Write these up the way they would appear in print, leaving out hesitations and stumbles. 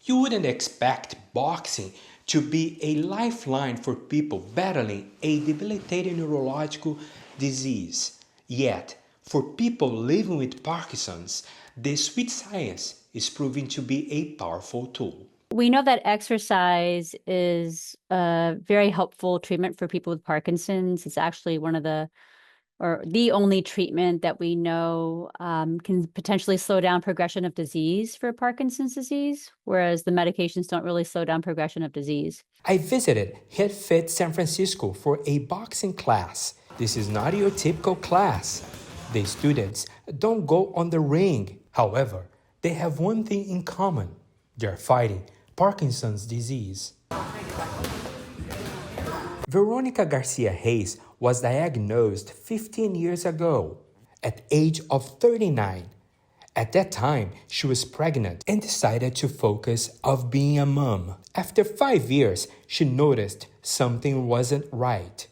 You wouldn't expect boxing to be a lifeline for people battling a debilitating neurological disease. Yet, for people living with Parkinson's, the sweet science is proving to be a powerful tool. We know that exercise is a very helpful treatment for people with Parkinson's. It's actually one of or the only treatment that we know can potentially slow down progression of disease for Parkinson's disease, whereas the medications don't really slow down progression of disease. I visited Hit Fit San Francisco for a boxing class. This is not your typical class. The students don't go on the ring. However, they have one thing in common. They're fighting Parkinson's disease. Veronica Garcia-Hayes was diagnosed 15 years ago at age of 39. At that time, she was pregnant and decided to focus on being a mom. After 5 years, she noticed something wasn't right.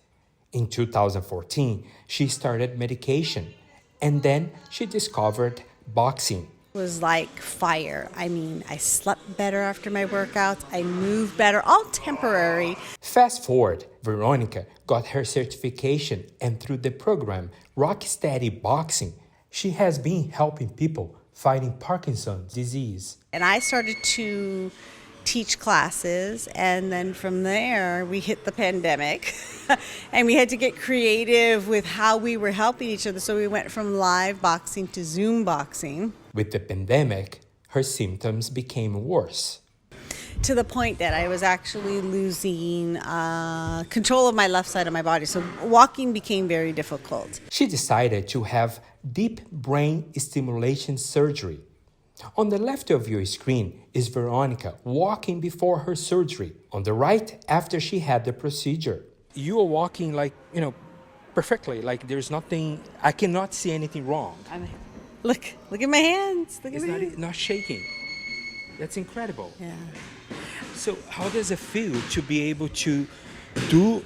In 2014, she started medication, and then she discovered boxing. Was like fire. I mean, I slept better after my workouts. I moved better, all temporary. Fast forward, Veronica got her certification, and through the program Rocksteady Boxing, she has been helping people fighting Parkinson's disease. And I started to teach classes, and then from there we hit the pandemic and we had to get creative with how we were helping each other. So we went from live boxing to Zoom boxing. With the pandemic, her symptoms became worse. To the point that I was actually losing control of my left side of my body. So walking became very difficult. She decided to have deep brain stimulation surgery. On the left of your screen is Veronica walking before her surgery. On the right, after she had the procedure. You are walking perfectly. Like there's nothing, I cannot see anything wrong. Look at my hands. Look at my hands. Not shaking. That's incredible. Yeah. So how does it feel to be able to do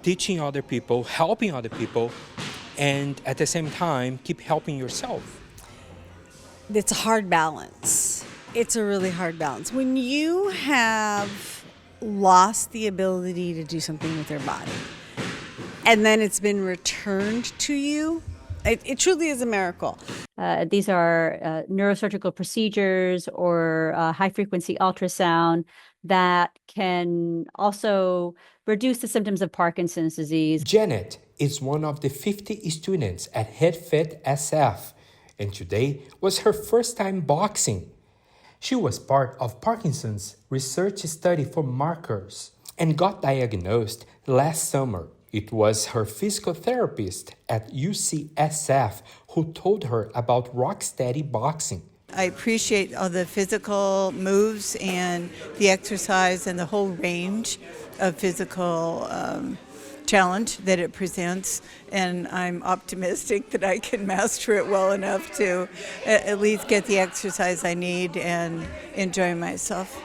teaching other people, helping other people, and at the same time keep helping yourself? It's a hard balance. It's a really hard balance. When you have lost the ability to do something with your body, and then it's been returned to you, it truly is a miracle. These are neurosurgical procedures or high-frequency ultrasound that can also reduce the symptoms of Parkinson's disease. Janet is one of the 50 students at HeadFit SF, and today was her first time boxing. She was part of Parkinson's research study for markers and got diagnosed last summer. It was her physical therapist at UCSF who told her about Rocksteady Boxing. I appreciate all the physical moves and the exercise and the whole range of physical challenge that it presents, and I'm optimistic that I can master it well enough to at least get the exercise I need and enjoy myself.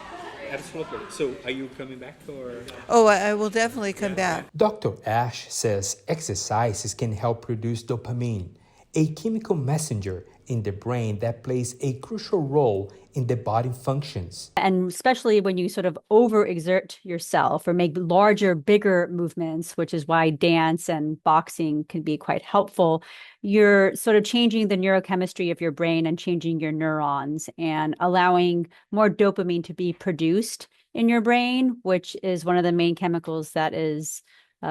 Absolutely. So are you coming back or? Oh, I will definitely come back. Dr. Ash says exercises can help produce dopamine, a chemical messenger in the brain that plays a crucial role in the body functions. And especially when you sort of overexert yourself or make larger, bigger movements, which is why dance and boxing can be quite helpful, you're sort of changing the neurochemistry of your brain and changing your neurons and allowing more dopamine to be produced in your brain, which is one of the main chemicals that is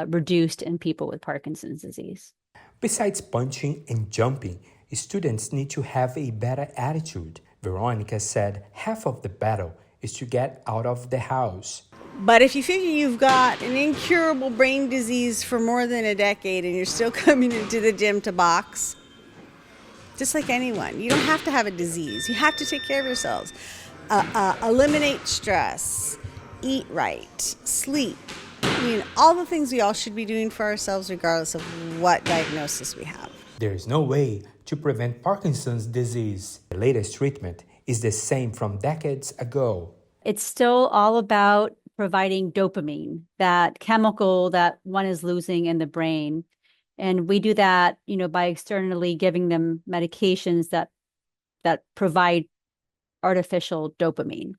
reduced in people with Parkinson's disease. Besides punching and jumping, students need to have a better attitude. Veronica said half of the battle is to get out of the house. But if you figure you've got an incurable brain disease for more than a decade and you're still coming into the gym to box, just like anyone, you don't have to have a disease. You have to take care of yourselves. Eliminate stress, eat right, sleep. I mean, all the things we all should be doing for ourselves regardless of what diagnosis we have. There is no way to prevent Parkinson's disease. The latest treatment is the same from decades ago. It's still all about providing dopamine, that chemical that one is losing in the brain. And we do that, by externally giving them medications that provide artificial dopamine.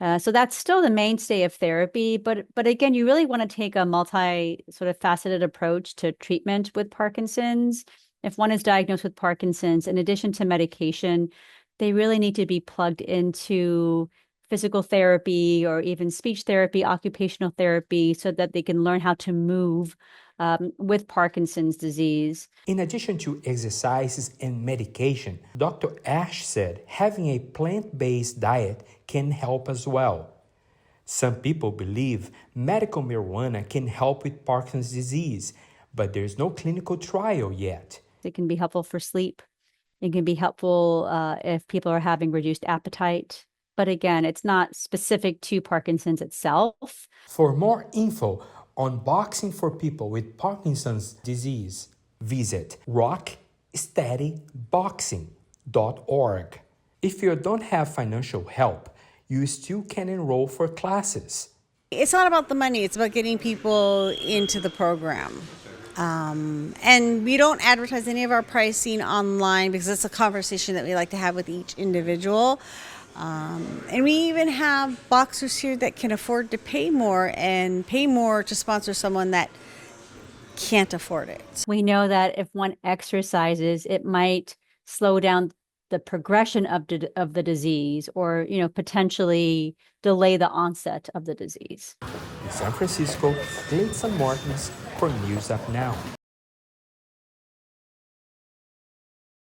So that's still the mainstay of therapy, but again, you really want to take a multi sort of faceted approach to treatment with Parkinson's. If one is diagnosed with Parkinson's, in addition to medication, they really need to be plugged into physical therapy or even speech therapy, occupational therapy, so that they can learn how to move with Parkinson's disease. In addition to exercises and medication, Dr. Ash said having a plant-based diet can help as well. Some people believe medical marijuana can help with Parkinson's disease, but there's no clinical trial yet. It can be helpful for sleep. It can be helpful if people are having reduced appetite. But again, it's not specific to Parkinson's itself. For more info on boxing for people with Parkinson's disease, visit rocksteadyboxing.org. If you don't have financial help, you still can enroll for classes. It's not about the money, it's about getting people into the program. And we don't advertise any of our pricing online because it's a conversation that we like to have with each individual. And we even have boxers here that can afford to pay more to sponsor someone that can't afford it. We know that if one exercises, it might slow down the progression of the disease, or potentially delay the onset of the disease. In San Francisco, Gleidson Martins for News Up Now.